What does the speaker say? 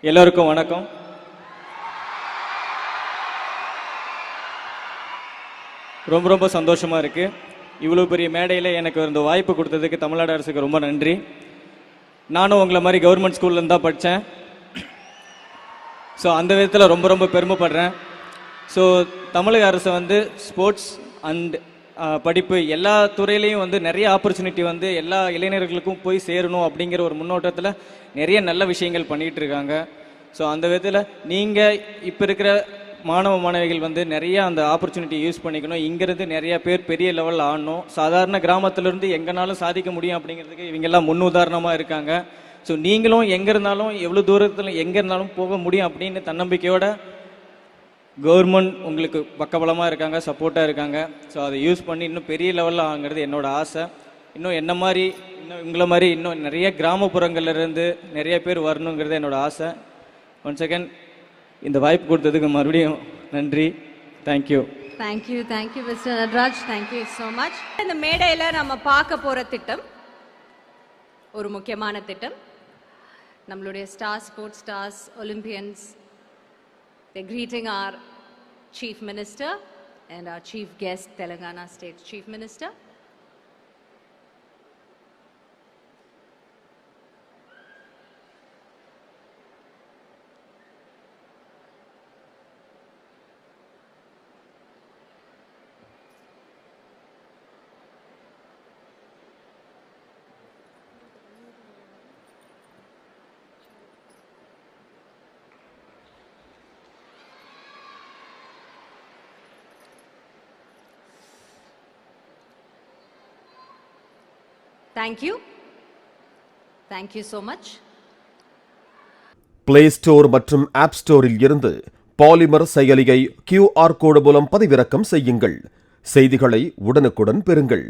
எல்லோருக்கும் வணக்கம். ரொம்ப ரொம்ப சந்தோஷமாக இருக்குது. இவ்வளோ பெரிய மேடையில் எனக்கு இந்த வாய்ப்பு கொடுத்ததுக்கு தமிழ்நாடு அரசுக்கு ரொம்ப நன்றி. நானும் உங்களை மாதிரி கவர்மெண்ட் ஸ்கூல்லேருந்து தான் படித்தேன். ஸோ அந்த விதத்தில் ரொம்ப ரொம்ப பெருமைப்படுறேன். ஸோ தமிழக அரசு ஸ்போர்ட்ஸ் அண்ட் படிப்பு எல்லா துறையிலையும் நிறைய ஆப்பர்ச்சுனிட்டி எல்லா இளைஞர்களுக்கும் போய் சேரணும் அப்படிங்கிற ஒரு முன்னோட்டத்தில் நிறைய நல்ல விஷயங்கள் பண்ணிகிட்டு இருக்காங்க. ஸோ அந்த விதத்தில் நீங்கள் இப்போ இருக்கிற மாணவ மாணவிகள் நிறைய அந்த ஆப்பர்ச்சுனிட்டி யூஸ் பண்ணிக்கணும். இங்கேருந்து நிறைய பேர் பெரிய லெவலில் ஆடணும். சாதாரண கிராமத்திலேருந்து எங்கேனாலும் சாதிக்க முடியும் அப்படிங்கிறதுக்கு இவங்கெல்லாம் முன்னுதாரணமாக இருக்காங்க. ஸோ நீங்களும் எங்கே இருந்தாலும் எவ்வளோ தூரத்தில் எங்கே இருந்தாலும் போக முடியும் அப்படின்னு தன்னம்பிக்கையோட கவர்மெண்ட் உங்களுக்கு பக்கபலமாக இருக்காங்க, சப்போர்ட்டாக இருக்காங்க. ஸோ அதை யூஸ் பண்ணி இன்னும் பெரிய லெவலில் ஆகுங்கிறது என்னோடய ஆசை. இன்னும் என்ன மாதிரி இன்னும் உங்களை மாதிரி இன்னும் நிறைய கிராமப்புறங்கள்லேருந்து நிறைய பேர் வரணுங்கிறது என்னோடய ஆசை. ஒன் செகண்ட் இந்த வாய்ப்பு கொடுத்ததுக்கு மறுபடியும் நன்றி. Thank you. Thank you mister Natraj. Thank you so much. இந்த மேடையில் நம்ம பார்க்க போகிற திட்டம் ஒரு முக்கியமான திட்டம். நம்மளுடைய sports stars, Olympians, they're greeting our Chief Minister and our Chief Guest, Telangana State Chief Minister. Thank you so much. Play store மற்றும் ஆப் ஸ்டோரில் இருந்து பாலிமர் செயலியை QR கோடு மூலம் பதிவிறக்கம் செய்யுங்கள். செய்திகளை உடனுக்குடன் பெறுங்கள்.